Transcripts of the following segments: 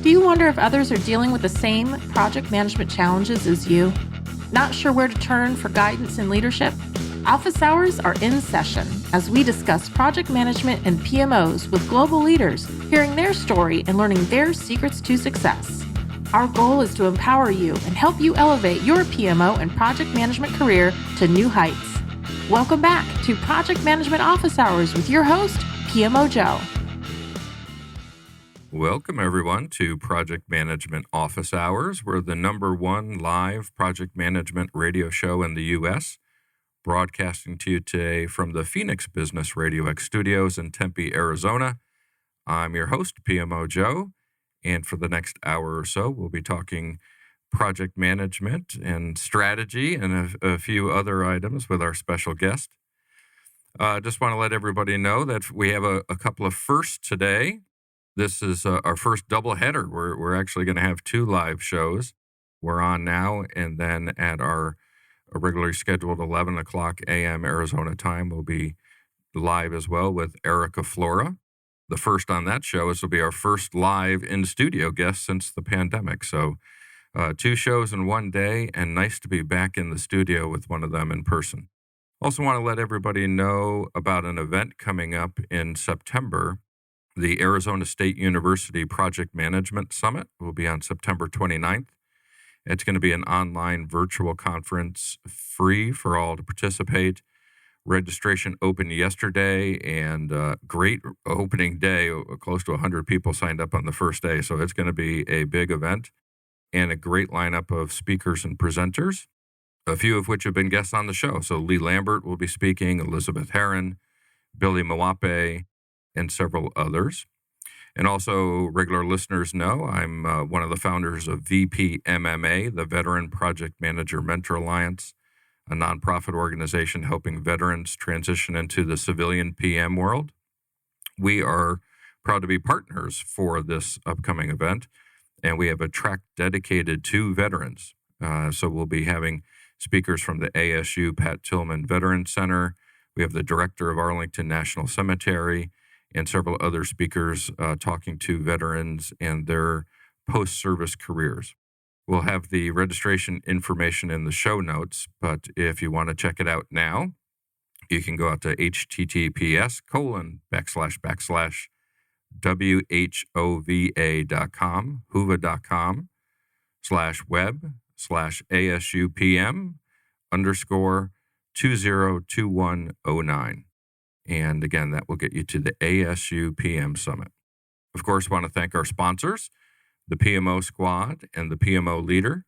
Do you wonder if others are dealing with the same project management challenges as you? Not sure where to turn for guidance and leadership? Office hours are in session as we discuss project management and PMOs with global leaders, hearing their story and learning their secrets to success. Our goal is to empower you and help you elevate your PMO and project management career to new heights. Welcome back to Project Management Office Hours with your host, PMO Joe. Welcome, everyone, to Project Management Office Hours. We're the #1 live project management radio show in the U.S., broadcasting to you today from the Phoenix Business RadioX studios in Tempe, Arizona. I'm your host, PMO Joe, and for the next hour or so, we'll be talking project management and strategy and a few other items with our special guest. Just want to let everybody know that we have a couple of firsts today. This is our first doubleheader. We're actually going to have 2 live shows. We're on now, and then at our regularly scheduled 11 o'clock a.m. Arizona time, we'll be live as well with Erica Flora. The first on that show. This will be our first live in-studio guest since the pandemic. So 2 shows in one day, and nice to be back in the studio with one of them in person. Also want to let everybody know about an event coming up in September. The Arizona State University Project Management Summit will be on September 29th. It's going to be an online virtual conference, free for all to participate. Registration opened yesterday, and great opening day. Close to 100 people signed up on the first day, so it's going to be a big event and a great lineup of speakers and presenters, a few of which have been guests on the show. So Lee Lambert will be speaking, Elizabeth Herron, Billy Mwape, and several others. And also, regular listeners know I'm one of the founders of VPMMA, the Veteran Project Manager Mentor Alliance, a nonprofit organization helping veterans transition into the civilian PM world. We are proud to be partners for this upcoming event, and we have a track dedicated to veterans. So we'll be having speakers from the ASU Pat Tillman Veterans Center. We have the director of Arlington National Cemetery, and several other speakers talking to veterans and their post-service careers. We'll have the registration information in the show notes, but if you want to check it out now, you can go out to https://whova.com, www.asupm/ASUPM_202109. And again, that will get you to the ASU PM Summit. Of course, want to thank our sponsors, the PMO Squad and the PMO Leader.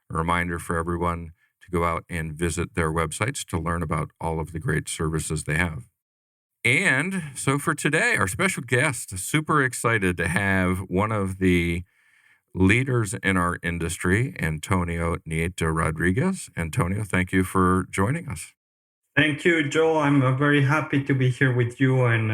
A reminder for everyone to go out and visit their websites to learn about all of the great services they have. And so for today, our special guest, super excited to have one of the leaders in our industry, Antonio Nieto Rodriquez. Antonio, thank you for joining us. Thank you, Joe. I'm very happy to be here with you and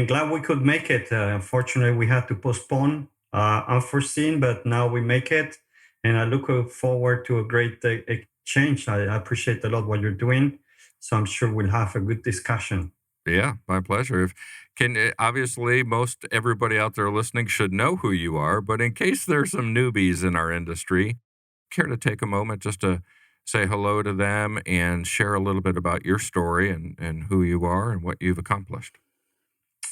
glad we could make it. Unfortunately, we had to postpone unforeseen, but now we make it. And I look forward to a great exchange. I appreciate a lot what you're doing. So I'm sure we'll have a good discussion. Yeah, my pleasure. Obviously, most everybody out there listening should know who you are, but in case there's some newbies in our industry, care to take a moment just to say hello to them and share a little bit about your story and who you are and what you've accomplished?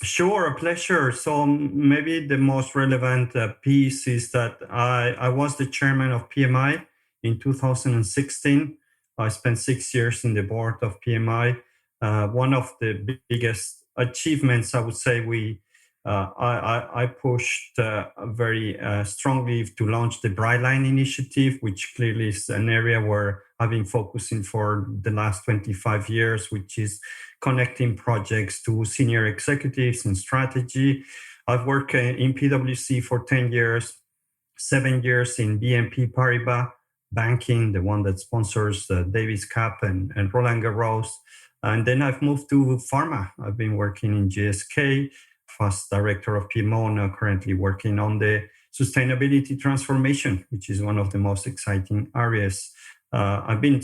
Sure, a pleasure. So maybe the most relevant piece is that I was the chairman of PMI in 2016. I spent 6 years in the board of PMI. One of the biggest achievements, I would say, I pushed very strongly to launch the Brightline initiative, which clearly is an area where I've been focusing for the last 25 years, which is connecting projects to senior executives in strategy. I've worked in PwC for 10 years, 7 years in BNP Paribas Banking, the one that sponsors Davis Cup and Roland Garros. And then I've moved to pharma. I've been working in GSK, first director of PMO, now currently working on the sustainability transformation, which is one of the most exciting areas. I've been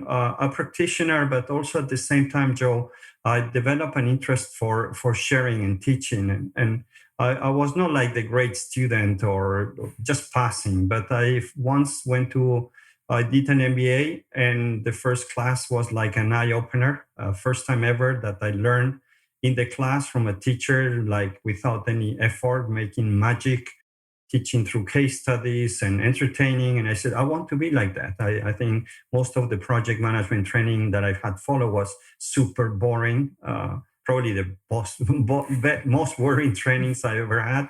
a practitioner, but also at the same time, Joe, I developed an interest for sharing and teaching. And I was not like the great student or just passing, but I once went to, I did an MBA, and the first class was like an eye opener. First time ever that I learned in the class from a teacher, like without any effort, making magic, teaching through case studies and entertaining. And I said, I want to be like that. I think most of the project management training that I've had follow was super boring. Probably the most boring trainings I ever had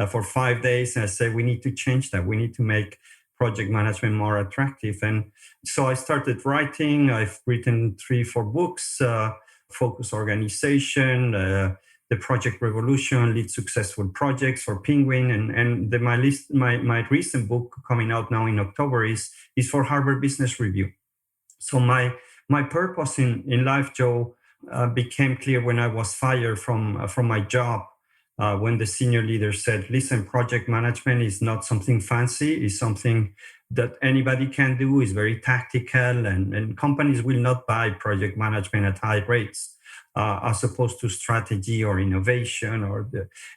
for 5 days. And I said, we need to change that. We need to make project management more attractive. And so I started writing. I've written 3-4 books, Focus Organization, the Project Revolution, Lead Successful Projects for Penguin, and my recent book coming out now in October is for Harvard Business Review. So my purpose in life, Joe, became clear when I was fired from my job. When the senior leader said, "Listen, project management is not something fancy; it's something that anybody can do. It's very tactical, and companies will not buy project management at high rates." As opposed to strategy or innovation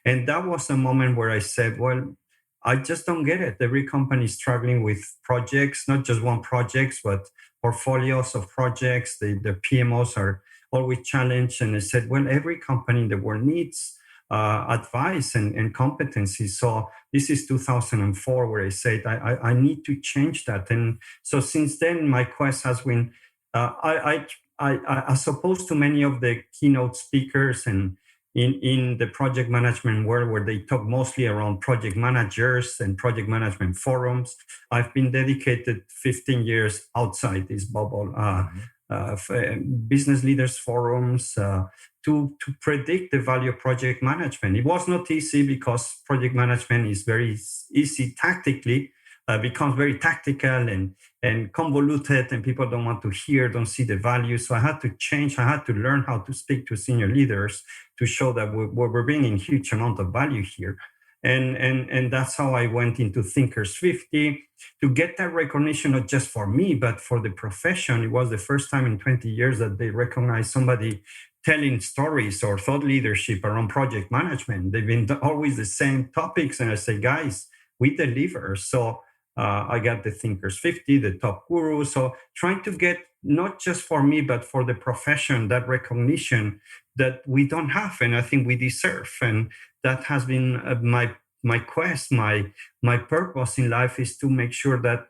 and that was a moment where I said, well, I just don't get it. Every company is struggling with projects, not just one projects, but portfolios of projects. The PMOs are always challenged. And I said, well, every company in the world needs advice and competency. So this is 2004 where I said, I need to change that. And so since then, my quest has been, as opposed to many of the keynote speakers and in the project management world where they talk mostly around project managers and project management forums, I've been dedicated 15 years outside this bubble, business leaders forums, to predict the value of project management. It was not easy because project management is very easy tactically, becomes very tactical and convoluted, and people don't want to don't see the value. So I had to change. I had to learn how to speak to senior leaders to show that we're bringing huge amount of value here. And that's how I went into Thinkers 50 to get that recognition, not just for me, but for the profession. It was the first time in 20 years that they recognized somebody telling stories or thought leadership around project management. They've been always the same topics. And I say, guys, we deliver. So I got the Thinkers 50, the top guru. So trying to get not just for me, but for the profession, that recognition that we don't have, and I think we deserve. And that has been my quest, my purpose in life is to make sure that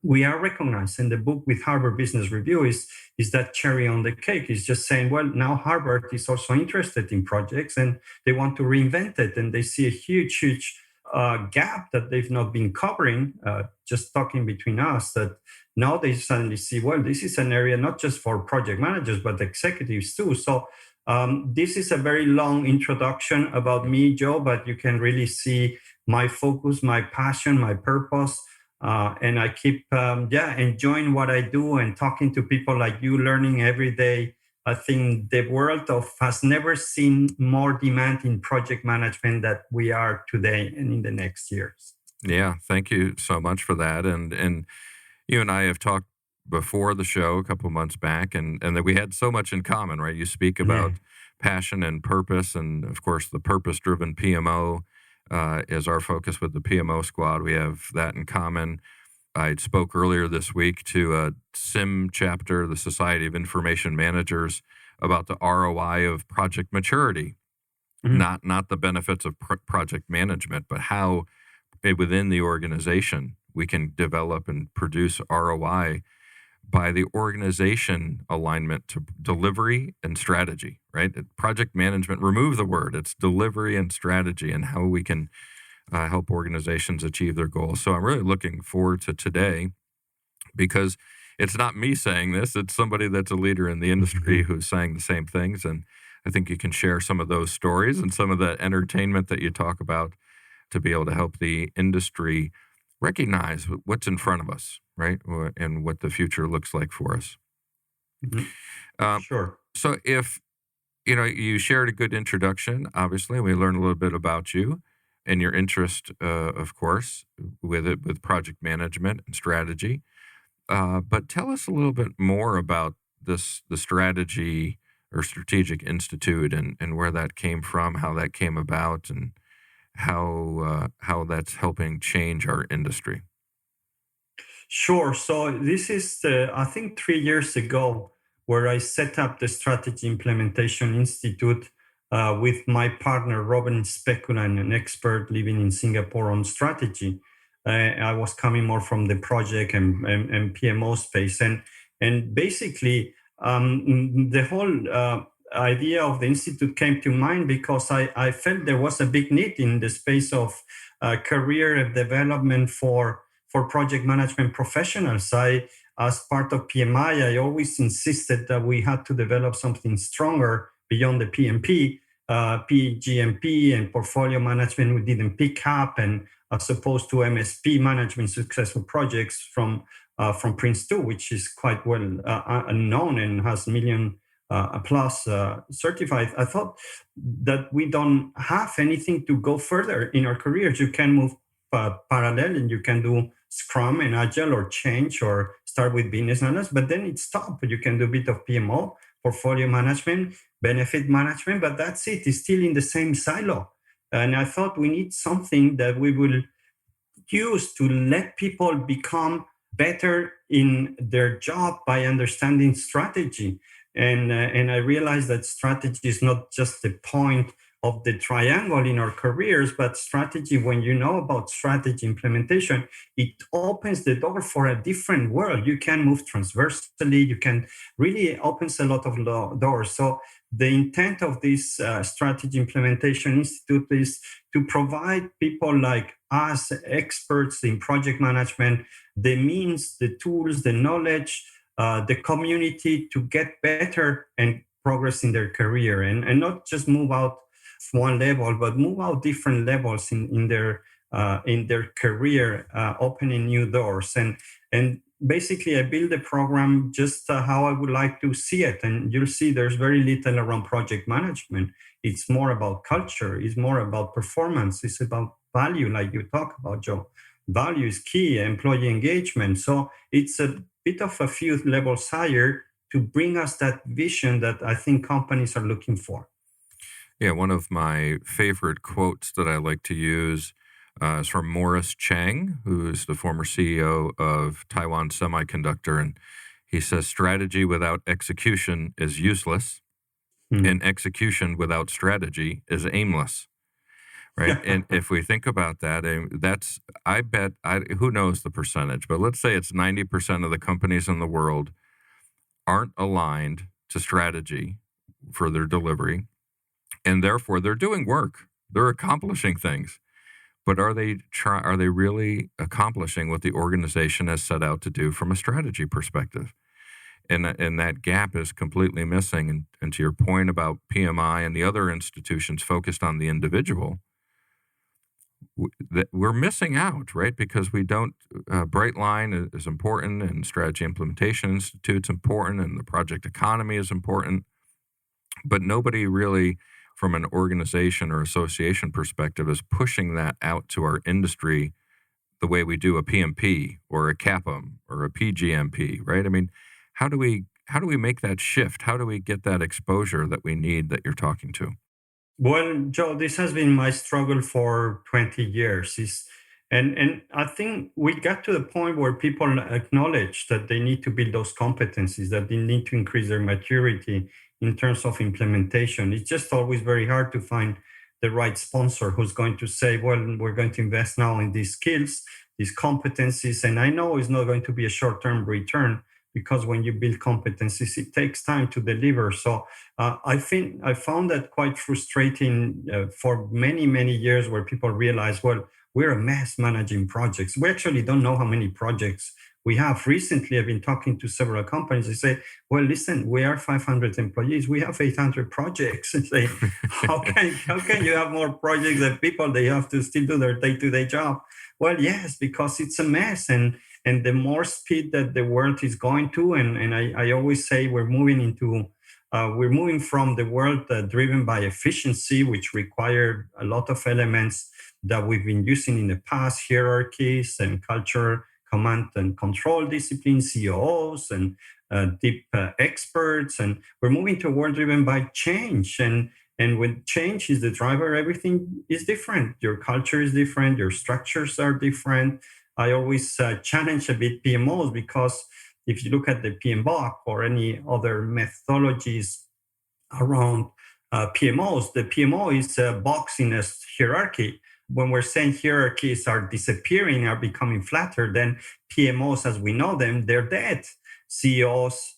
we are recognized. And the book with Harvard Business Review is that cherry on the cake. It's just saying, well, now Harvard is also interested in projects and they want to reinvent it. And they see a huge gap that they've not been covering, just talking between us, that now they suddenly see, well, this is an area not just for project managers, but executives too. So this is a very long introduction about me, Joe, but you can really see my focus, my passion, my purpose. And I keep, enjoying what I do and talking to people like you, learning every day. I think the world has never seen more demand in project management that we are today and in the next years. Yeah, thank you so much for that. And you and I have talked before the show a couple of months back, and that we had so much in common, right? You speak about passion and purpose, and of course, the purpose-driven PMO is our focus with the PMO squad. We have that in common. I spoke earlier this week to a SIM chapter, the Society of Information Managers, about the ROI of project maturity, not the benefits of project management, but how within the organization we can develop and produce ROI by the organization alignment to delivery and strategy, right? Project management, remove the word, it's delivery and strategy, and how we can help organizations achieve their goals. So I'm really looking forward to today, because it's not me saying this, it's somebody that's a leader in the industry who's saying the same things. And I think you can share some of those stories and some of the entertainment that you talk about to be able to help the industry recognize what's in front of us, right? And what the future looks like for us. Sure. So if, you shared a good introduction, obviously, we learned a little bit about you and your interest, of course, with project management and strategy. But tell us a little bit more about the strategy or Strategic Institute and where that came from, how that came about, and how that's helping change our industry. Sure. So this is, I think, 3 years ago, where I set up the Strategy Implementation Institute with my partner, Robin Speculan, an expert living in Singapore on strategy. I was coming more from the project and PMO space. And basically, the whole idea of the Institute came to mind because I felt there was a big need in the space of career development for project management professionals. As part of PMI, I always insisted that we had to develop something stronger beyond the PMP, PGMP, and portfolio management. We didn't pick up, and as opposed to MSP, management successful projects from Prince 2, which is quite well known and has million plus certified. I thought that we don't have anything to go further in our careers. You can move parallel, and you can do Scrum and Agile or change or start with business analyst, but then it's stopped. You can do a bit of PMO, portfolio management, benefit management, but that's it. It's still in the same silo. And I thought we need something that we will use to let people become better in their job by understanding strategy. And I realized that strategy is not just the point of the triangle in our careers, but strategy, when you know about strategy implementation, it opens the door for a different world. You can move transversally, you can really opens a lot of doors. So the intent of this Strategy Implementation Institute is to provide people like us, experts in project management, the means, the tools, the knowledge, the community to get better and progress in their career, and not just move out one level, but move out different levels in their career, opening new doors. And basically, I build the program just how I would like to see it. And you'll see there's very little around project management. It's more about culture. It's more about performance. It's about value, like you talk about, Joe. Value is key, employee engagement. So it's a bit of a few levels higher to bring us that vision that I think companies are looking for. Yeah, one of my favorite quotes that I like to use is from Morris Chang, who is the former CEO of Taiwan Semiconductor. And he says, strategy without execution is useless, and execution without strategy is aimless. Right. And if we think about that, that's, who knows the percentage, but let's say it's 90% of the companies in the world aren't aligned to strategy for their delivery. And therefore, they're doing work. They're accomplishing things. But are they really accomplishing what the organization has set out to do from a strategy perspective? And that gap is completely missing. And to your point about PMI and the other institutions focused on the individual, we're missing out, right? Because we don't, Brightline is important, and Strategy Implementation Institute's important, and the project economy is important. But nobody really, from an organization or association perspective, is pushing that out to our industry the way we do a PMP or a CAPM or a PGMP, right? I mean, how do we make that shift? How do we get that exposure that we need that you're talking to? Well, Joe, this has been my struggle for 20 years. And I think we got to the point where people acknowledge that they need to build those competencies, that they need to increase their maturity in terms of implementation. It's just always very hard to find the right sponsor who's going to say, well, we're going to invest now in these skills, these competencies. And I know it's not going to be a short-term return, because when you build competencies, it takes time to deliver. So I found that quite frustrating for many, many years, where people realize, well, we're a mess managing projects. We actually don't know how many projects we have. Recently, I've been talking to several companies. They say, well, listen, we are 500 employees. We have 800 projects. And say, how can you have more projects than people? They have to still do their day-to-day job. Well, yes, because it's a mess. And the more speed that the world is going to, and I always say we're moving from the world driven by efficiency, which required a lot of elements that we've been using in the past, hierarchies and culture, command and control disciplines, COOs and deep experts. And we're moving to a world driven by change. And And when change is the driver, everything is different. Your culture is different. Your structures are different. I always challenge a bit PMOs because if you look at the PMBOK or any other methodologies around PMOs, the PMO is a box in a hierarchy. When we're saying hierarchies are disappearing, are becoming flatter, then PMOs as we know them, they're dead. CEOs,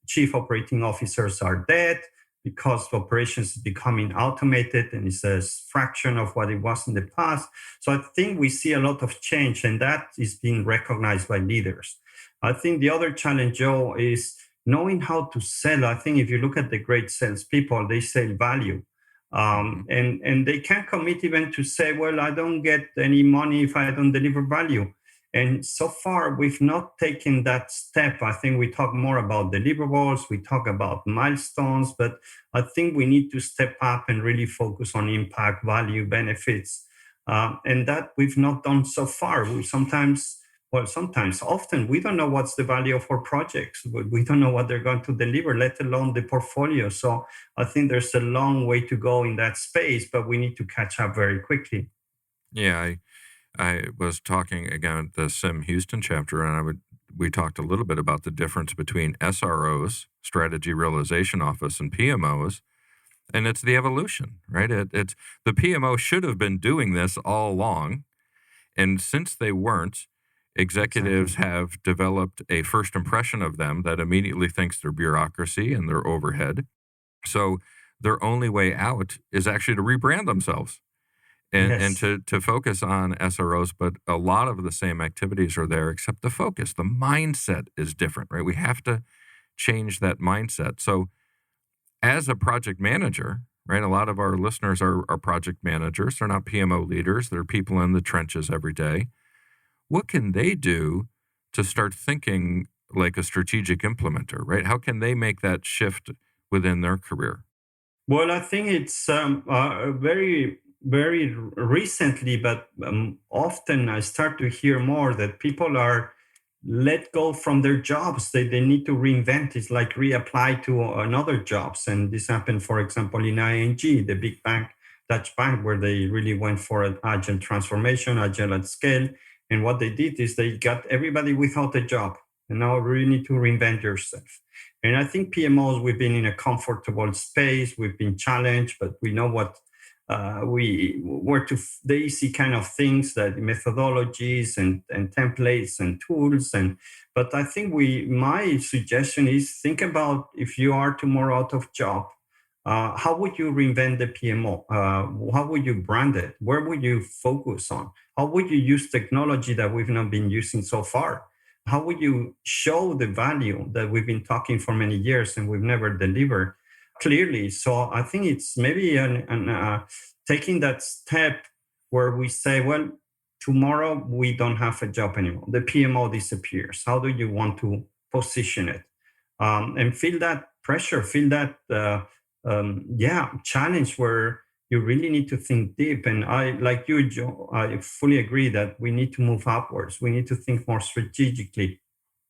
chief operating officers are dead because operations is becoming automated and it's a fraction of what it was in the past. So I think we see a lot of change, and that is being recognized by leaders. I think the other challenge, Joe, is knowing how to sell. I think if you look at the great salespeople, they sell value. And they can't commit even to say, well, I don't get any money if I don't deliver value. And so far, we've not taken that step. I think we talk more about deliverables, we talk about milestones, but I think we need to step up and really focus on impact, value, benefits. And that we've not done so far. Often, we don't know what's the value of our projects. We don't know what they're going to deliver, let alone the portfolio. So I think there's a long way to go in that space, but we need to catch up very quickly. Yeah, I was talking again at the SIM Houston chapter, and we talked a little bit about the difference between SROs, Strategy Realization Office, and PMOs, and it's the evolution, right? It's the PMO should have been doing this all along, and since they weren't, executives have developed a first impression of them that immediately thinks they're bureaucracy and their overhead. So their only way out is actually to rebrand themselves. And to focus on SROs, but a lot of the same activities are there, except the focus, the mindset is different, right? We have to change that mindset. So as a project manager, right, a lot of our listeners are project managers. They're not PMO leaders. They're people in the trenches every day. What can they do to start thinking like a strategic implementer, right? How can they make that shift within their career? Well, I think it's very recently, but often I start to hear more that people are let go from their jobs. They need to reinvent. It's like reapply to another jobs. And this happened, for example, in ING, the big bank, Dutch bank, where they really went for an agile transformation, agile at scale. And what they did is they got everybody without a job. And now you really need to reinvent yourself. And I think PMOs, we've been in a comfortable space. We've been challenged, but we know what the easy kind of things, that methodologies and templates and tools. But I think my suggestion is think about if you are tomorrow out of job, how would you reinvent the PMO? How would you brand it? Where would you focus on? How would you use technology that we've not been using so far? How would you show the value that we've been talking for many years and we've never delivered clearly? So I think it's maybe taking that step where we say, well, tomorrow we don't have a job anymore. The PMO disappears. How do you want to position it? And feel that pressure, feel that challenge where you really need to think deep. And I, like you, Joe, I fully agree that we need to move upwards. We need to think more strategically.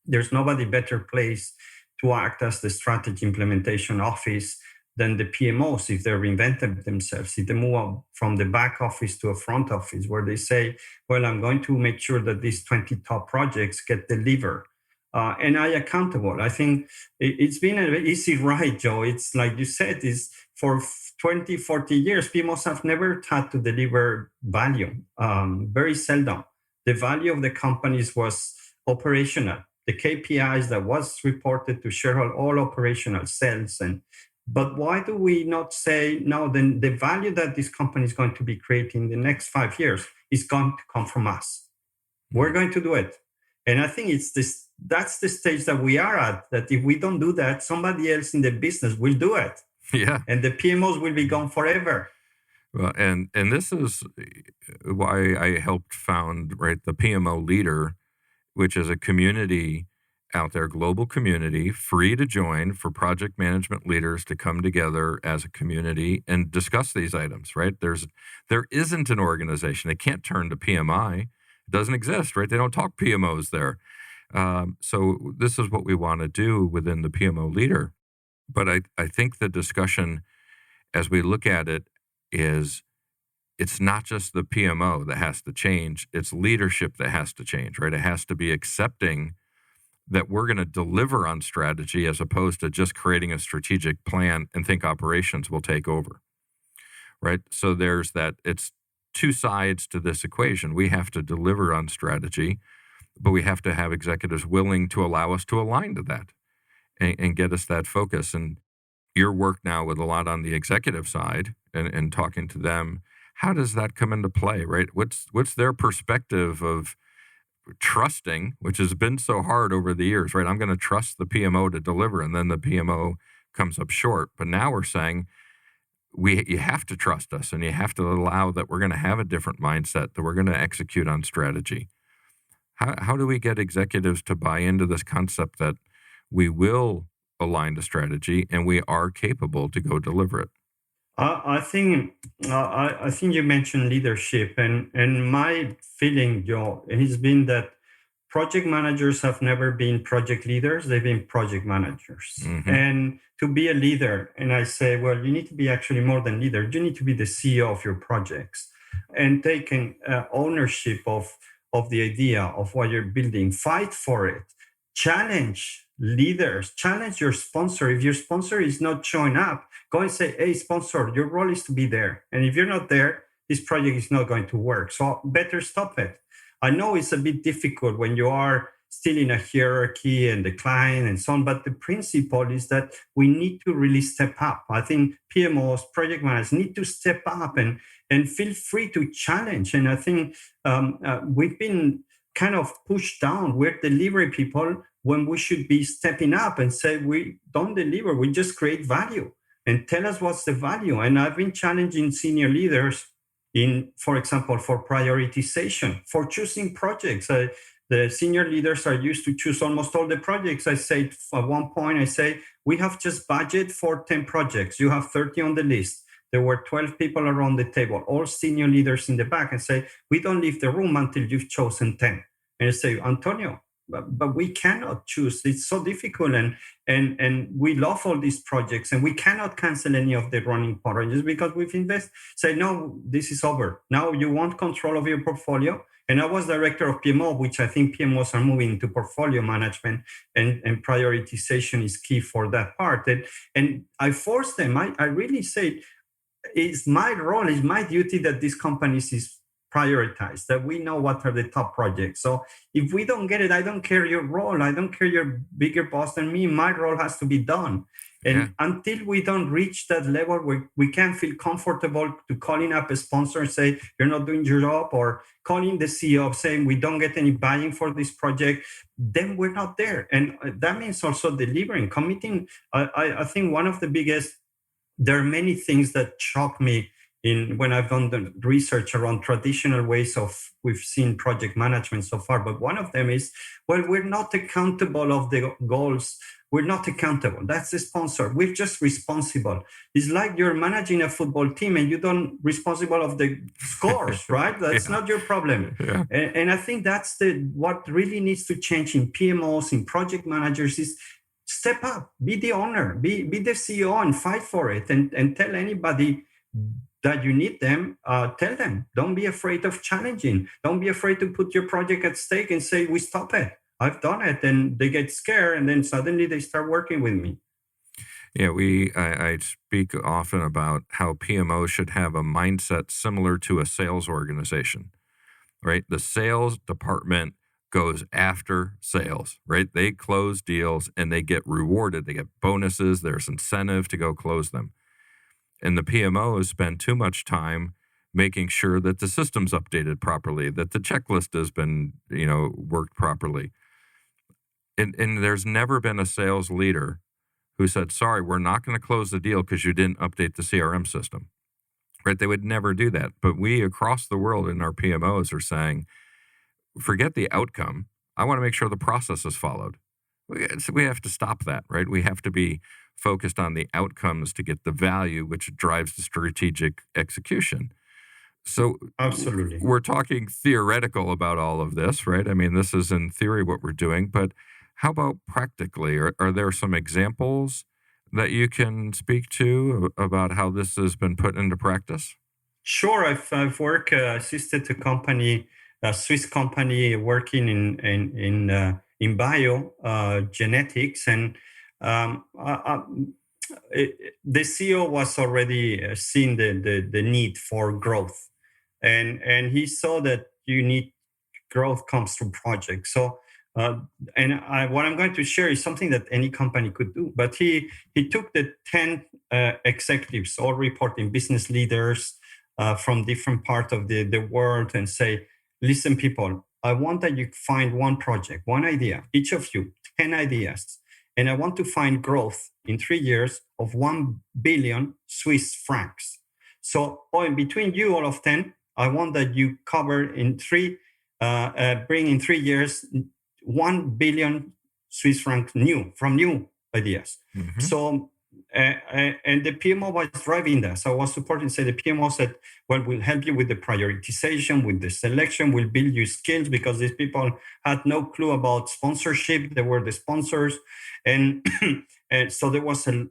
There's nobody better placed to act as the strategy implementation office than the PMOs if they reinvented themselves, if they move up from the back office to a front office where they say, well, I'm going to make sure that these 20 top projects get delivered. And I accountable. I think it's been an easy ride, Joe. It's like you said, is for 20, 40 years, PMOs have never had to deliver value, very seldom. The value of the companies was operational. The KPIs that was reported to shareholders, all operational sales. But why do we not say, no, then the value that this company is going to be creating in the next 5 years is going to come from us. We're going to do it. And I think that's the stage that we are at, that if we don't do that, somebody else in the business will do it. Yeah. And the PMOs will be gone forever. Well, and this is why I helped found, right, the PMO Leader, which is a community out there, global community, free to join for project management leaders to come together as a community and discuss these items, right? There isn't an organization. They can't turn to PMI. It doesn't exist, right? They don't talk PMOs there. So this is what we want to do within the PMO Leader. But I think the discussion as we look at it, is it's not just the PMO that has to change, it's leadership that has to change, right? It has to be accepting that we're going to deliver on strategy as opposed to just creating a strategic plan and think operations will take over, right? So there's that, it's two sides to this equation. We have to deliver on strategy, but we have to have executives willing to allow us to align to that and get us that focus. And your work now with a lot on the executive side and talking to them, how does that come into play, right? What's their perspective of trusting, which has been so hard over the years, right? I'm going to trust the PMO to deliver, and then the PMO comes up short. But now we're saying you have to trust us, and you have to allow that we're going to have a different mindset, that we're going to execute on strategy. How do we get executives to buy into this concept that we will align to strategy and we are capable to go deliver it? I think I think you mentioned leadership, and my feeling, Joe, has been that project managers have never been project leaders; they've been project managers. Mm-hmm. And to be a leader, and I say, well, you need to be actually more than leader. You need to be the CEO of your projects and taking ownership of the idea of what you're building. Fight for it. Challenge leaders. Challenge your sponsor. If your sponsor is not showing up, go and say, hey, sponsor, your role is to be there. And if you're not there, this project is not going to work. So better stop it. I know it's a bit difficult when you are still in a hierarchy and the client and so on, but the principle is that we need to really step up. I think PMOs, project managers need to step up and feel free to challenge. And I think we've been kind of pushed down. We're delivery people when we should be stepping up and say, we don't deliver, we just create value. And tell us what's the value. And I've been challenging senior leaders in, for example, for prioritization, for choosing projects. The senior leaders are used to choose almost all the projects. I say at one point, I say, we have just budget for 10 projects. You have 30 on the list. There were 12 people around the table, all senior leaders in the back, and say, we don't leave the room until you've chosen 10. And I say, Antonio, but we cannot choose. It's so difficult. And we love all these projects, and we cannot cancel any of the running projects because we've invested. Say, no, this is over. Now you want control of your portfolio. And I was director of PMO, which I think PMOs are moving into portfolio management, and prioritization is key for that part. And I forced them. I really said, it's my role, it's my duty that these companies is prioritized, that we know what are the top projects. So if we don't get it, I don't care your role. I don't care you're bigger boss than me. My role has to be done. And until we don't reach that level where we can feel comfortable to calling up a sponsor and say, you're not doing your job, or calling the CEO up saying, we don't get any buying for this project, then we're not there. And that means also delivering, committing. I think one of the biggest, there are many things that shock me when I've done the research around traditional ways of, we've seen project management so far, but one of them is, well, we're not accountable of the goals. We're not accountable. That's the sponsor. We're just responsible. It's like you're managing a football team and you don't responsible of the scores, right? That's not your problem. Yeah. And I think that's what really needs to change in PMOs, in project managers, is step up, be the owner, be the CEO and fight for it, and tell anybody that you need them, tell them. Don't be afraid of challenging. Don't be afraid to put your project at stake and say, we stop it. I've done it. And they get scared, and then suddenly they start working with me. Yeah, I speak often about how PMO should have a mindset similar to a sales organization, right? The sales department goes after sales, right? They close deals and they get rewarded. They get bonuses. There's incentive to go close them. And the PMOs spend too much time making sure that the system's updated properly, that the checklist has been, worked properly. And there's never been a sales leader who said, sorry, we're not going to close the deal because you didn't update the CRM system, right? They would never do that. But we across the world in our PMOs are saying, forget the outcome. I want to make sure the process is followed. We have to stop that, right? We have to be focused on the outcomes to get the value, which drives the strategic execution. So absolutely, we're talking theoretical about all of this, right? I mean, this is in theory what we're doing, but how about practically? Are there some examples that you can speak to about how this has been put into practice? Sure, I've worked assisted a company, a Swiss company working in bio genetics, and the CEO was already seeing the need for growth, and he saw that you need growth comes through projects. So, what I'm going to share is something that any company could do. But he took the 10 executives, all reporting business leaders from different parts of the world, and say, listen, people, I want that you find one project, one idea, each of you, 10 ideas. And I want to find growth in 3 years of 1 billion Swiss francs. So, in between you, all of 10, I want that you cover bring in 3 years 1 billion Swiss francs new ideas. Mm-hmm. So, and the PMO was driving that. So I was supporting, say, the PMO said, well, we'll help you with the prioritization, with the selection, we'll build you skills, because these people had no clue about sponsorship. They were the sponsors. And, and so there was a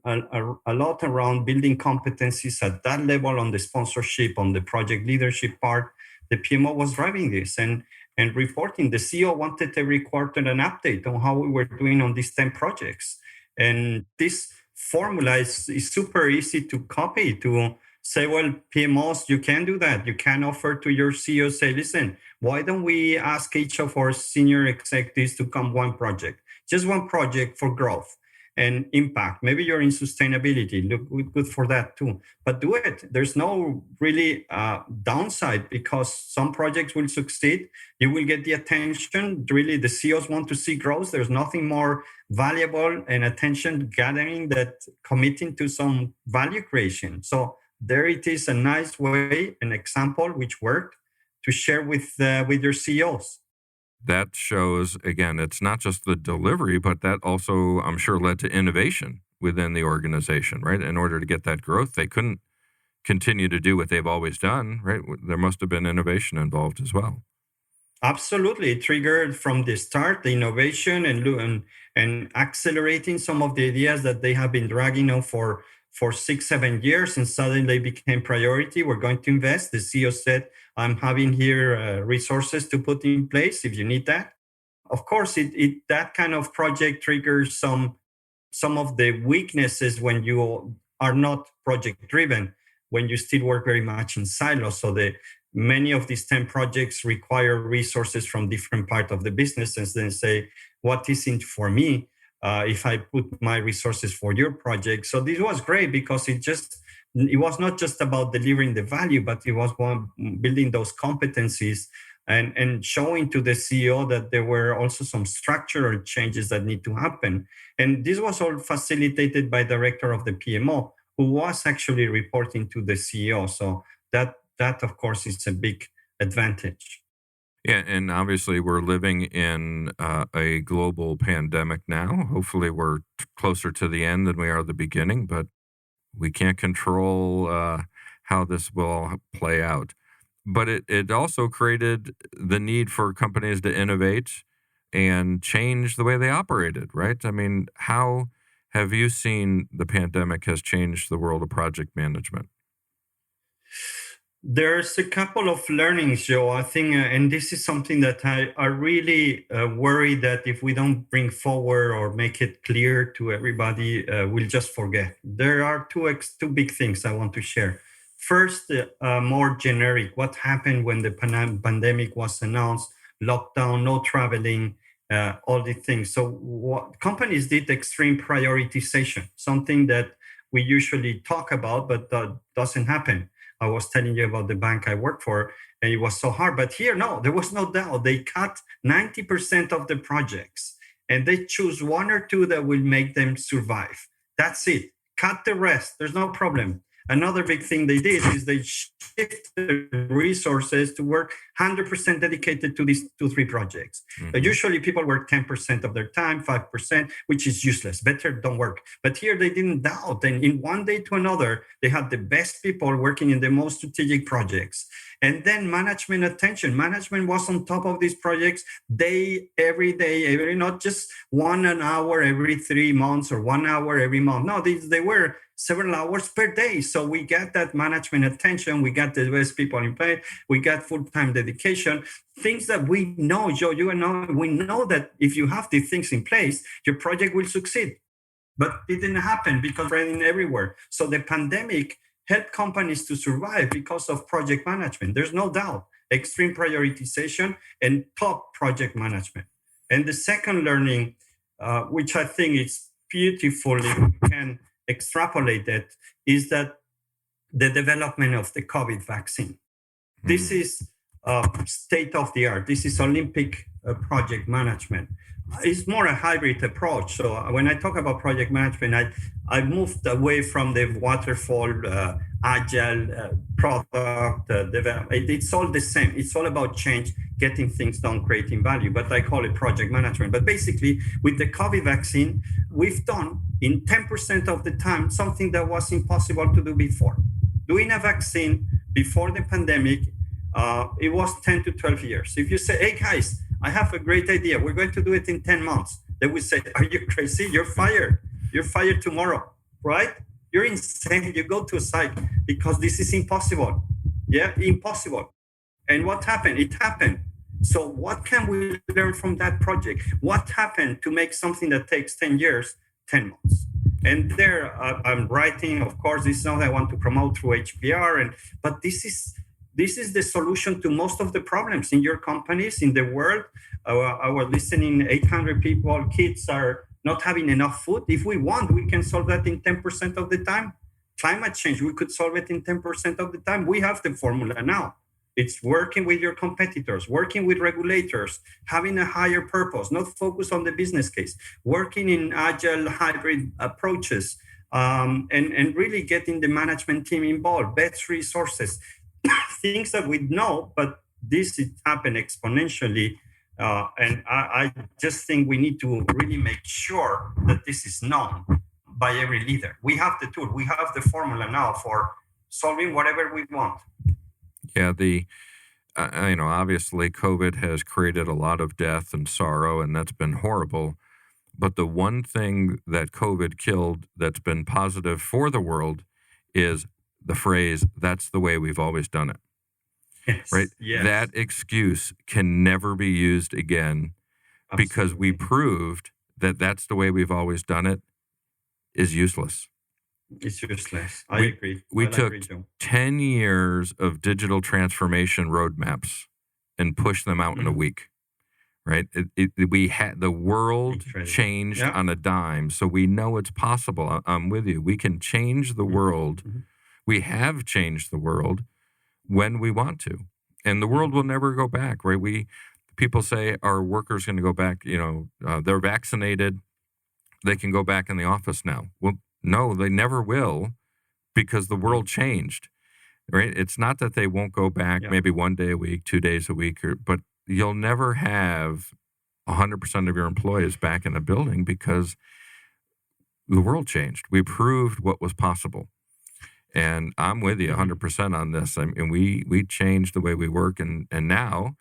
lot around building competencies at that level on the sponsorship, on the project leadership part. The PMO was driving this and reporting. The CEO wanted every quarter an update on how we were doing on these 10 projects. And this formula is super easy to copy, to say, well, PMOs, you can do that. You can offer to your CEO, say, listen, why don't we ask each of our senior executives to come one project, just one project for growth and impact. Maybe you're in sustainability, look good for that too, but do it. There's no really downside, because some projects will succeed. You will get the attention. Really, the CEOs want to see growth. There's nothing more valuable and attention gathering that committing to some value creation. So there it is, a nice way, an example which worked to share with your CEOs. That shows, again, it's not just the delivery, but that also, I'm sure, led to innovation within the organization, right? In order to get that growth, they couldn't continue to do what they've always done, right? There must have been innovation involved as well. Absolutely, it triggered from the start the innovation and accelerating some of the ideas that they have been dragging on for 6-7 years, and suddenly they became priority. We're going to invest. The CEO said, "I'm having here resources to put in place if you need that." Of course, it that kind of project triggers some of the weaknesses when you are not project driven, when you still work very much in silos. So many of these 10 projects require resources from different part of the business, and then say, what is in for me if I put my resources for your project? So this was great, because it was not just about delivering the value, but it was building those competencies and showing to the CEO that there were also some structural changes that need to happen. And this was all facilitated by the director of the PMO, who was actually reporting to the CEO. So that of course is a big advantage. Yeah, and obviously we're living in a global pandemic now. Hopefully we're closer to the end than we are the beginning, but we can't control how this will play out. But it also created the need for companies to innovate and change the way they operated, right? I mean, how have you seen the pandemic has changed the world of project management? There's a couple of learnings, Joe. I think, and this is something that I really worry that if we don't bring forward or make it clear to everybody, we'll just forget. There are two big things I want to share. First, more generic. What happened when the pandemic was announced? Lockdown, no traveling, all these things. So what companies did extreme prioritization, something that we usually talk about, but doesn't happen. I was telling you about the bank I work for, and it was so hard. But here, no, there was no doubt. They cut 90% of the projects, and they choose one or two that will make them survive. That's it. Cut the rest. There's no problem. Another big thing they did is they shifted resources to work 100% dedicated to these 2-3 projects. Usually people work 10% of their time, 5%, which is useless. Better don't work. But here they didn't doubt. And in one day to another, they had the best people working in the most strategic projects. And then management attention. Management was on top of these projects every day, not just 1 hour every 3 months or 1 hour every month. No, they were several hours per day. So we got that management attention. We got the best people in place. We got full-time dedication. Things that we know, Joe, you and I, we know that if you have these things in place, your project will succeed. But it didn't happen because running everywhere. So the pandemic helped companies to survive because of project management. There's no doubt. Extreme prioritization and top project management. And the second learning, which I think is beautiful, if we can extrapolate it, is that the development of the COVID vaccine. This is state of the art. This is Olympic project management. It's more a hybrid approach. So when I talk about project management, I moved away from the waterfall, agile product development. It's all the same. It's all about change, getting things done, creating value. But I call it project management. But basically, with the COVID vaccine, we've done in 10% of the time something that was impossible to do before. Doing a vaccine before the pandemic, it was 10 to 12 years. If you say, hey guys, I have a great idea, we're going to do it in 10 months. They will say, are you crazy? You're fired. You're fired tomorrow, right? You're insane. You go to a site because this is impossible. Yeah, impossible. And what happened? It happened. So what can we learn from that project? What happened to make something that takes 10 years, 10 months? And there I'm writing, of course, this is not I want to promote through HBR, but this is the solution to most of the problems in your companies, in the world. Our listening 800 people, kids are not having enough food. If we want, we can solve that in 10% of the time. Climate change, we could solve it in 10% of the time. We have the formula now. It's working with your competitors, working with regulators, having a higher purpose, not focus on the business case, working in agile hybrid approaches, and really getting the management team involved, best resources, things that we know, but this is happened exponentially. And I just think we need to really make sure that this is known by every leader. We have the tool, we have the formula now for solving whatever we want. Yeah, obviously COVID has created a lot of death and sorrow, and that's been horrible. But the one thing that COVID killed that's been positive for the world is the phrase, that's the way we've always done it. Yes, right? Yes. That excuse can never be used again. Absolutely. Because we proved that that's the way we've always done it is useless. It's useless. I agree. We took 10 years of digital transformation roadmaps and pushed them out in a week, right? We had the world changed on a dime, so we know it's possible. I'm with you. We can change the world. We have changed the world when we want to, and the world will never go back, right? People say, are workers going to go back? They're vaccinated. They can go back in the office now. Well, no, they never will, because the world changed, right? It's not that they won't go back maybe 1 day a week, 2 days a week, but you'll never have 100% of your employees back in a building because the world changed. We proved what was possible. And I'm with you 100% on this. I mean, we changed the way we work. And now,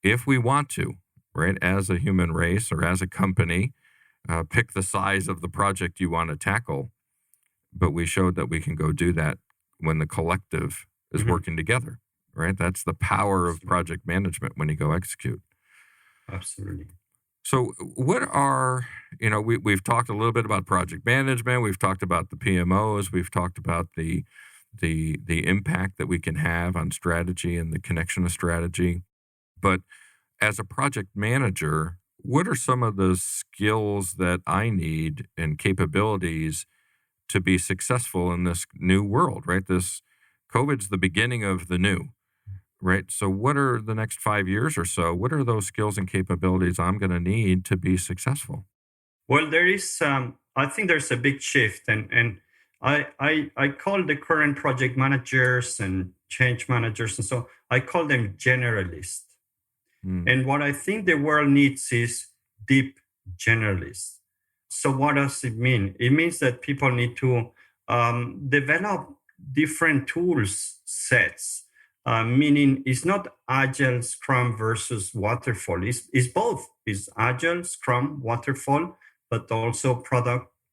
if we want to, right, as a human race or as a company, pick the size of the project you want to tackle. But we showed that we can go do that when the collective is working together, right? That's the power of project management when you go execute. Absolutely. So what are, we've talked a little bit about project management. We've talked about the PMOs. We've talked about the impact that we can have on strategy and the connection of strategy. But as a project manager, what are some of the skills that I need and capabilities to be successful in this new world, right? This COVID's the beginning of the new, right? So what are the next 5 years or so? What are those skills and capabilities I'm going to need to be successful? Well, there is, I think there's a big shift. And I call the current project managers and change managers, and so I call them generalists. And what I think the world needs is deep generalists. So what does it mean? It means that people need to develop different tools sets, meaning it's not agile, scrum versus waterfall. It's both. It's agile, scrum, waterfall, but also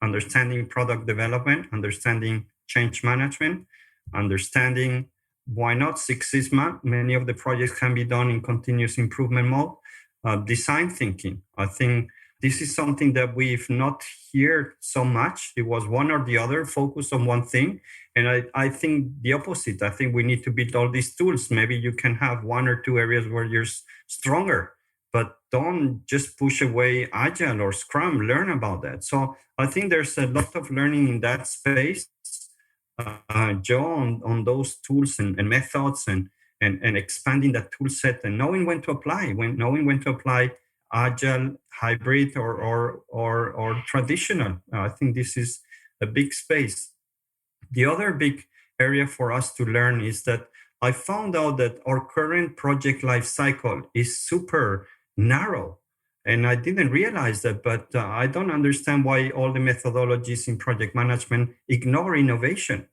understanding product development, understanding change management, understanding why not Six Sigma. Many of the projects can be done in continuous improvement mode. Design thinking. I think this is something that we've not heard so much. It was one or the other, focus on one thing. And I think the opposite. I think we need to build all these tools. Maybe you can have one or two areas where you're stronger, but don't just push away Agile or Scrum. Learn about that. So I think there's a lot of learning in that space, Joe, on those tools and methods and expanding that tool set and knowing when to apply, agile, hybrid, or traditional. I think this is a big space. The other big area for us to learn is that I found out that our current project life cycle is super narrow. And I didn't realize that, but I don't understand why all the methodologies in project management ignore innovation.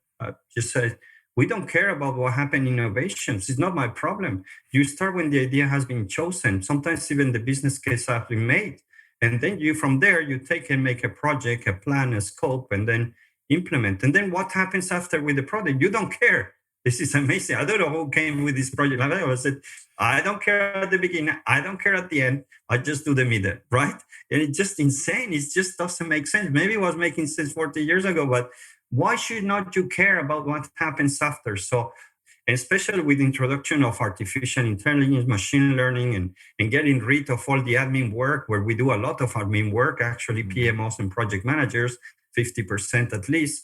Just say, we don't care about what happened in innovations. It's not my problem. You start when the idea has been chosen. Sometimes even the business case has been made. And then from there, you take and make a project, a plan, a scope, and then implement. And then what happens after with the product? You don't care. This is amazing. I don't know who came with this project. I said, I don't care at the beginning. I don't care at the end. I just do the middle, right? And it's just insane. It just doesn't make sense. Maybe it was making sense 40 years ago, but why should not you care about what happens after? So, especially with the introduction of artificial intelligence, machine learning, and getting rid of all the admin work, where we do a lot of admin work, actually PMOs and project managers, 50% at least,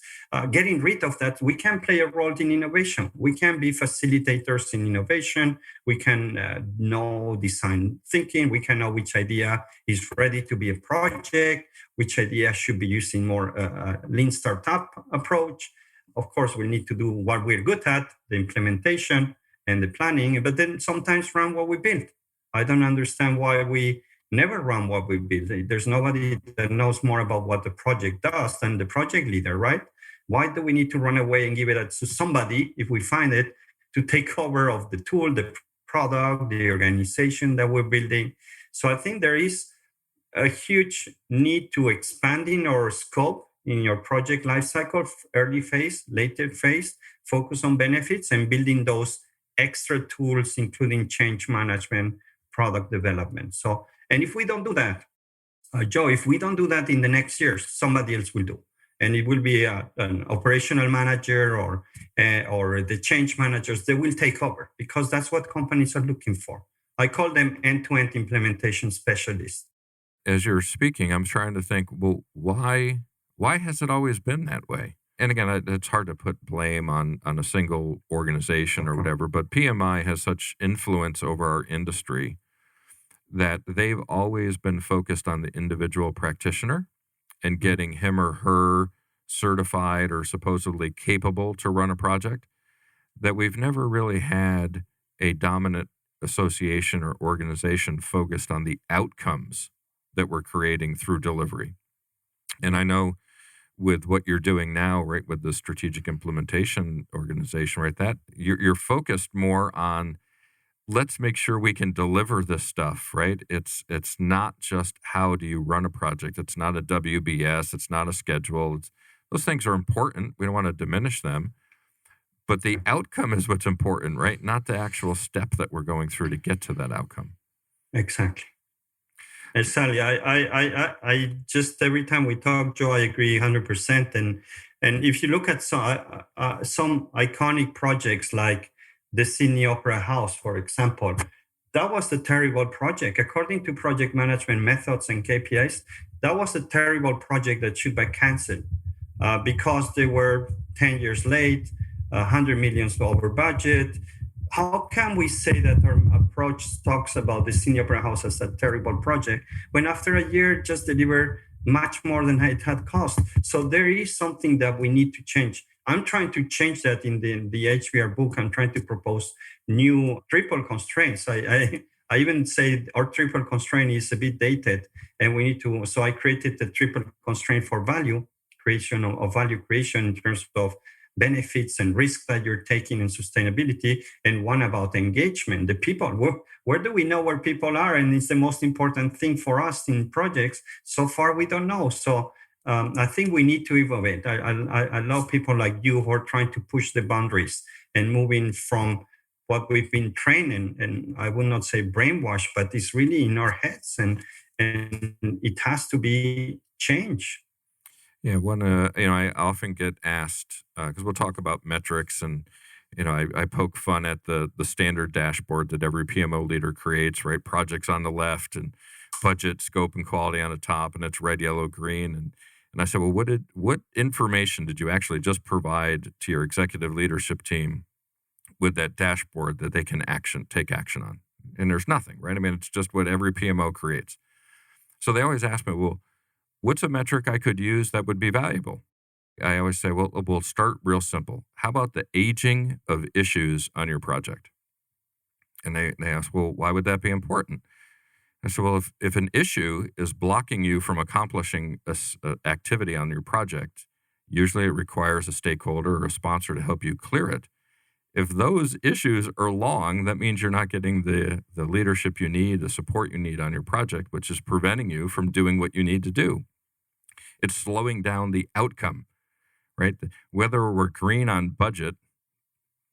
getting rid of that, we can play a role in innovation. We can be facilitators in innovation. We can know design thinking. We can know which idea is ready to be a project, which idea should be using more lean startup approach. Of course, we need to do what we're good at, the implementation and the planning, but then sometimes run what we built. I don't understand why we never run what we build. There's nobody that knows more about what the project does than the project leader, right? Why do we need to run away and give it to somebody, if we find it, to take over of the tool, the product, the organization that we're building? So I think there is a huge need to expanding our scope in your project lifecycle, early phase, later phase, focus on benefits and building those extra tools, including change management, product development. So, and if we don't do that, Joe, if we don't do that in the next years, somebody else will do. And it will be an operational manager or the change managers. They will take over because that's what companies are looking for. I call them end-to-end implementation specialists. As you're speaking, I'm trying to think, well, why has it always been that way? And again, it's hard to put blame on a single organization or whatever, but PMI has such influence over our industry that they've always been focused on the individual practitioner and getting him or her certified or supposedly capable to run a project, that we've never really had a dominant association or organization focused on the outcomes that we're creating through delivery. And I know with what you're doing now, right, with the strategic implementation organization, right, that you're focused more on, let's make sure we can deliver this stuff, right? It's not just how do you run a project. It's not a WBS. It's not a schedule. Those things are important. We don't want to diminish them. But the outcome is what's important, right? Not the actual step that we're going through to get to that outcome. Exactly. Exactly. I just, every time we talk, Joe, I agree 100%. And if you look at some iconic projects like the Sydney Opera House, for example, that was a terrible project. According to project management methods and KPIs, that was a terrible project that should be canceled because they were 10 years late, 100 million over budget. How can we say that our approach talks about the Sydney Opera House as a terrible project when after a year just delivered much more than it had cost? So there is something that we need to change. I'm trying to change that in the HBR book. I'm trying to propose new triple constraints. I I even say our triple constraint is a bit dated, and we need to. So I created the triple constraint for value creation of value creation in terms of benefits and risks that you're taking in sustainability, and one about engagement. The people, where do we know where people are? And it's the most important thing for us in projects. So far, we don't know. So I think we need to innovate. I love people like you who are trying to push the boundaries and moving from what we've been trained in, and I would not say brainwashed, but it's really in our heads, and it has to be changed. Yeah, I often get asked because we'll talk about metrics, and I poke fun at the standard dashboard that every PMO leader creates, right? Projects on the left and budget, scope, and quality on the top, and it's red, yellow, green, and I said, well, what information did you actually just provide to your executive leadership team with that dashboard that they can take action on? And there's nothing, right? I mean, it's just what every PMO creates. So they always ask me, well, what's a metric I could use that would be valuable? I always say, well, we'll start real simple. How about the aging of issues on your project? And they ask, well, why would that be important? I said, well, if an issue is blocking you from accomplishing a activity on your project, usually it requires a stakeholder or a sponsor to help you clear it. If those issues are long, that means you're not getting the leadership you need, the support you need on your project, which is preventing you from doing what you need to do. It's slowing down the outcome, right? Whether we're green on budget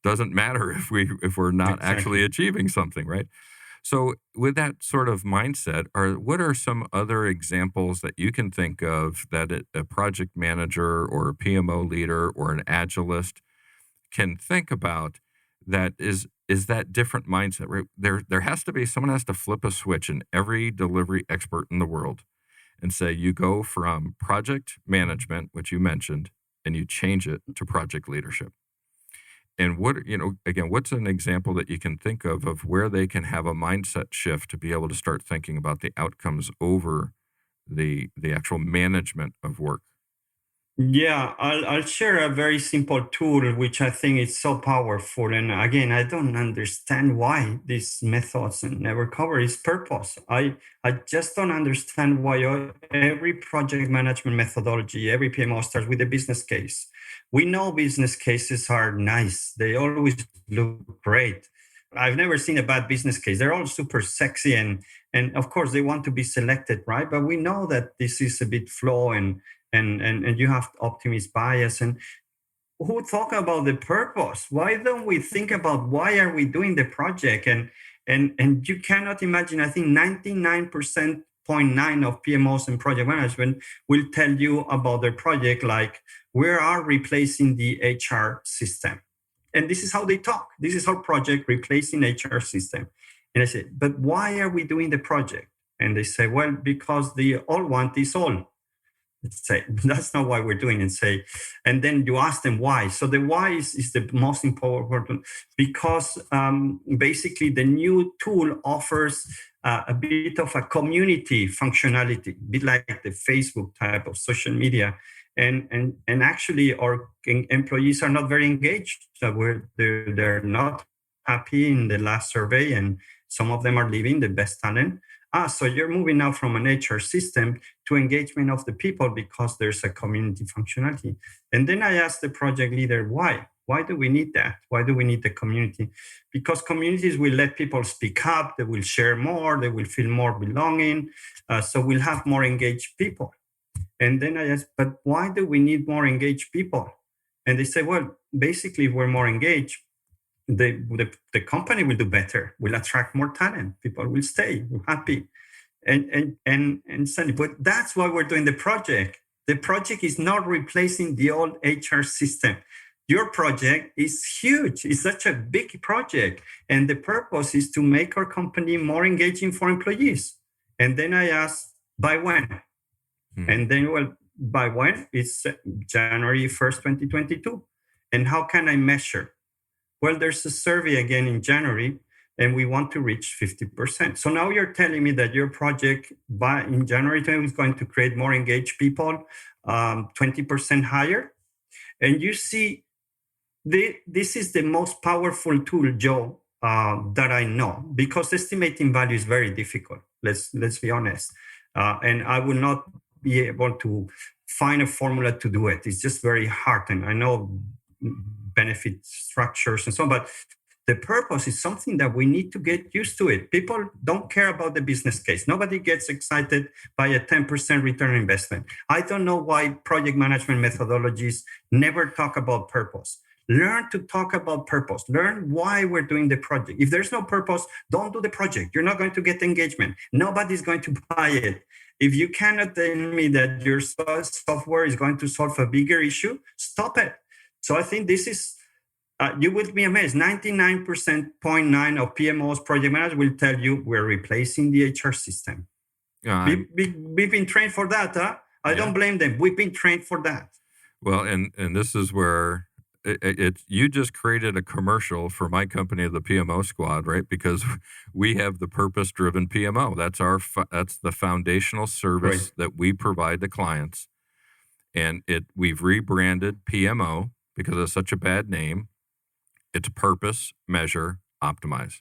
doesn't matter if we're not actually achieving something, right? So with that sort of mindset, what are some other examples that you can think of that a project manager or a PMO leader or an agilist can think about that is that different mindset, right? There has to be, someone has to flip a switch in every delivery expert in the world and say, you go from project management, which you mentioned, and you change it to project leadership. And what's an example that you can think of where they can have a mindset shift to be able to start thinking about the outcomes over the actual management of work? Yeah, I'll share a very simple tool which I think is so powerful. And again, I don't understand why these methods never cover its purpose. I just don't understand why every project management methodology, every PMO starts with a business case. We know business cases are nice. They always look great. I've never seen a bad business case. They're all super sexy, and of course they want to be selected, right? But we know that this is a bit flawed, and you have optimist bias. And who talk about the purpose? Why don't we think about why are we doing the project? And you cannot imagine, I think 99.9% of PMOs and project management will tell you about their project, like we are replacing the HR system. And this is how they talk. This is our project replacing HR system. And I said, but why are we doing the project? And they say, well, because the all want is all. Say that's not why we're doing it. And then you ask them why. So the why is the most important, because basically the new tool offers a bit of a community functionality, a bit like the Facebook type of social media. And actually our employees are not very engaged. They're not happy in the last survey, and some of them are leaving, the best talent. So you're moving now from an HR system to engagement of the people because there's a community functionality. And then I asked the project leader, why? Why do we need that? Why do we need the community? Because communities will let people speak up, they will share more, they will feel more belonging. So we'll have more engaged people. And then I asked, but why do we need more engaged people? And they say, well, basically, if we're more engaged, the company will do better, will attract more talent, people will stay happy, and suddenly. But that's why we're doing the project. The project is not replacing the old HR system. Your project is huge. It's such a big project, and the purpose is to make our company more engaging for employees. And then I asked, by when? And then, well, by when? It's January 1st, 2022. And how can I measure? Well, there's a survey again in January, and we want to reach 50%. So now you're telling me that your project in January 20 is going to create more engaged people, 20% higher. And you see, this is the most powerful tool, Joe, that I know, because estimating value is very difficult. Let's be honest, and I will not be able to find a formula to do it. It's just very hard, and I know benefit structures and so on, but the purpose is something that we need to get used to it. People don't care about the business case. Nobody gets excited by a 10% return on investment. I don't know why project management methodologies never talk about purpose. Learn to talk about purpose. Learn why we're doing the project. If there's no purpose, don't do the project. You're not going to get engagement. Nobody's going to buy it. If you cannot tell me that your software is going to solve a bigger issue, stop it. So I think this is, you will be amazed. 99.9% of PMOs, project managers, will tell you we're replacing the HR system. We've been trained for that. I don't blame them. We've been trained for that. Well, and this is where you just created a commercial for my company, the PMO Squad, right? Because we have the purpose-driven PMO. That's the foundational service that we provide to clients, and we've rebranded PMO because it's such a bad name. It's purpose, measure, optimize.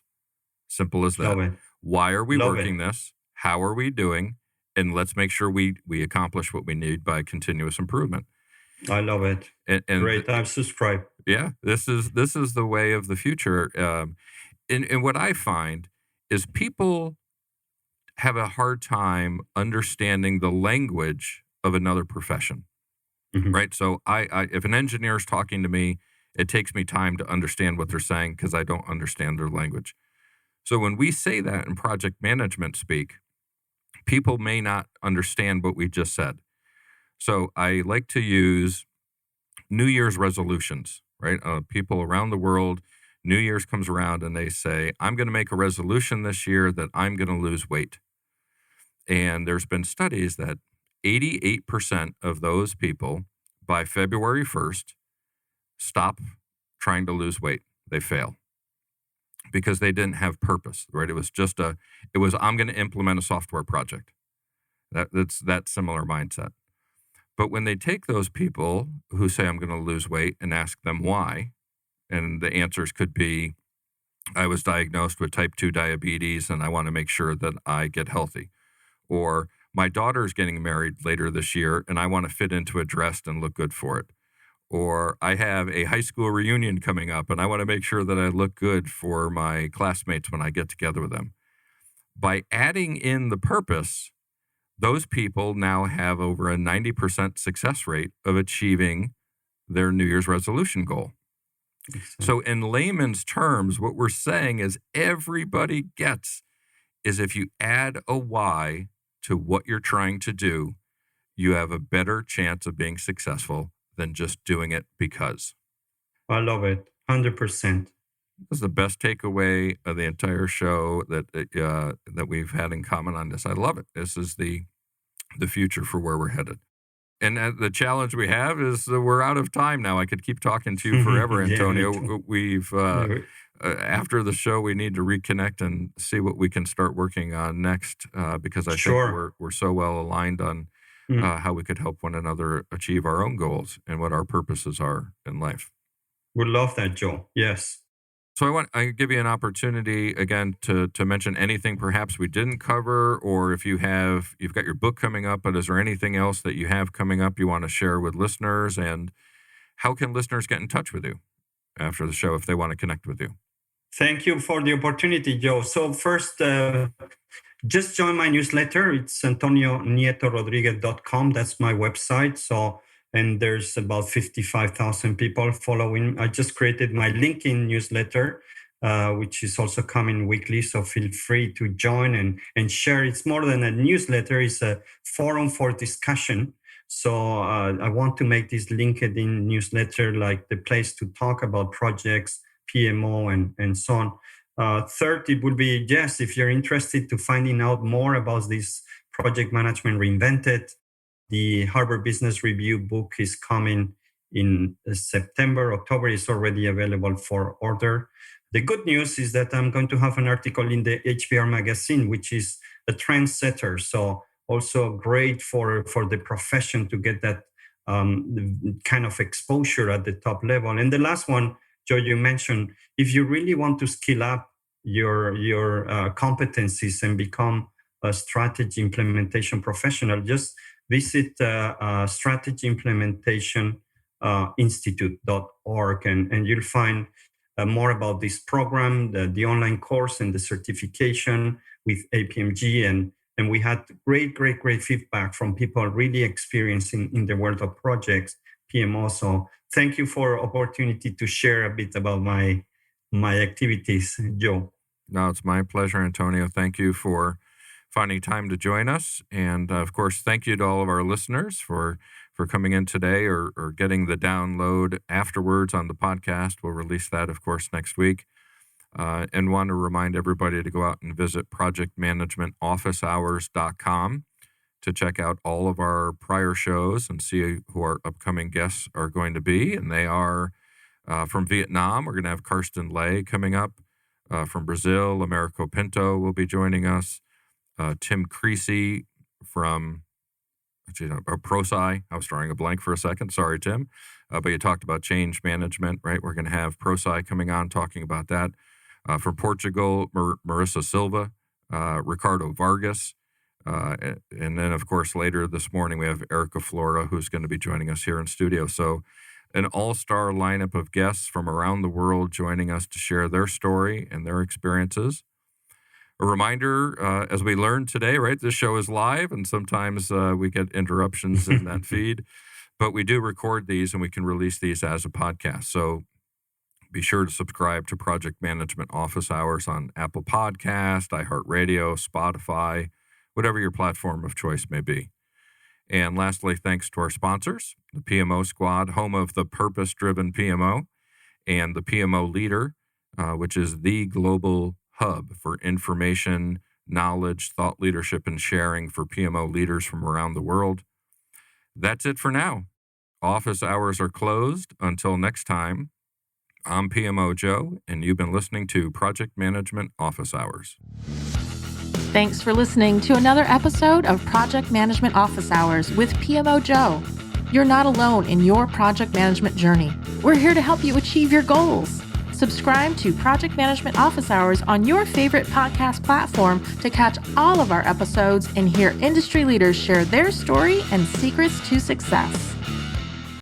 Simple as that. Why are we working this? How are we doing? And let's make sure we accomplish what we need by continuous improvement. I love it. And great. I'm subscribed. Yeah, this is the way of the future. And what I find is people have a hard time understanding the language of another profession, right? So if an engineer is talking to me, it takes me time to understand what they're saying because I don't understand their language. So when we say that in project management speak, people may not understand what we just said. So I like to use New Year's resolutions, right? People around the world, New Year's comes around and they say, I'm going to make a resolution this year that I'm going to lose weight. And there's been studies that 88% of those people by February 1st stop trying to lose weight. They fail because they didn't have purpose, right? It was I'm going to implement a software project. That's that similar mindset. But when they take those people who say, I'm going to lose weight, and ask them why, and the answers could be, I was diagnosed with type 2 diabetes and I want to make sure that I get healthy. Or my daughter's getting married later this year and I want to fit into a dress and look good for it. Or I have a high school reunion coming up and I want to make sure that I look good for my classmates when I get together with them. By adding in the purpose, those people now have over a 90% success rate of achieving their New Year's resolution goal. So in layman's terms, what we're saying is everybody gets is if you add a why to what you're trying to do, you have a better chance of being successful than just doing it because. I love it. 100%. This is the best takeaway of the entire show that we've had in common on this. I love it. This is the future for where we're headed. And the challenge we have is we're out of time now. I could keep talking to you forever, Antonio. We've after the show, we need to reconnect and see what we can start working on next because I think we're so well aligned on how we could help one another achieve our own goals and what our purposes are in life. Would love that, Joe. Yes. So I give you an opportunity again to mention anything perhaps we didn't cover, or if you've got your book coming up, but is there anything else that you have coming up you want to share with listeners? And how can listeners get in touch with you after the show if they want to connect with you? Thank you for the opportunity, Joe. So first, just join my newsletter. It's AntonioNietoRodriquez.com. That's my website. And there's about 55,000 people following. I just created my LinkedIn newsletter, which is also coming weekly. So feel free to join and share. It's more than a newsletter. It's a forum for discussion. So I want to make this LinkedIn newsletter like the place to talk about projects, PMO, and so on. Third, it would be, yes, if you're interested to finding out more about this project management reinvented, the Harvard Business Review book is coming in September, October. Is already available for order. The good news is that I'm going to have an article in the HBR magazine, which is a trendsetter. So also great for the profession to get that kind of exposure at the top level. And the last one, Joe, you mentioned, if you really want to skill up your competencies and become a strategy implementation professional, just visit strategy implementation institute.org, and you'll find more about this program, the online course and the certification with APMG. And we had great feedback from people really experiencing in the world of projects, PMO. So thank you for opportunity to share a bit about my activities, Joe. No, it's my pleasure, Antonio. Thank you for finding time to join us. And of course, thank you to all of our listeners for coming in today or getting the download afterwards on the podcast. We'll release that, of course, next week. And want to remind everybody to go out and visit projectmanagementofficehours.com to check out all of our prior shows and see who our upcoming guests are going to be. And they are from Vietnam. We're going to have Karsten Lay coming up. From Brazil, Americo Pinto will be joining us. Tim Creasy from ProSci. I was drawing a blank for a second. Sorry, Tim. But you talked about change management, right? We're going to have ProSci coming on talking about that. From Portugal, Marissa Silva, Ricardo Vargas. And then, of course, later this morning, we have Erica Flora, who's going to be joining us here in studio. So an all-star lineup of guests from around the world joining us to share their story and their experiences. A reminder, as we learned today, right, this show is live, and sometimes we get interruptions in that feed, but we do record these and we can release these as a podcast. So be sure to subscribe to Project Management Office Hours on Apple Podcast, iHeartRadio, Spotify, whatever your platform of choice may be. And lastly, thanks to our sponsors, the PMO Squad, home of the purpose-driven PMO, and the PMO Leader, which is the global hub for information, knowledge, thought leadership, and sharing for PMO leaders from around the world. That's it for now. Office hours are closed. Until next time, I'm PMO Joe, and you've been listening to Project Management Office Hours. Thanks for listening to another episode of Project Management Office Hours with PMO Joe. You're not alone in your project management journey. We're here to help you achieve your goals. Subscribe to Project Management Office Hours on your favorite podcast platform to catch all of our episodes and hear industry leaders share their story and secrets to success.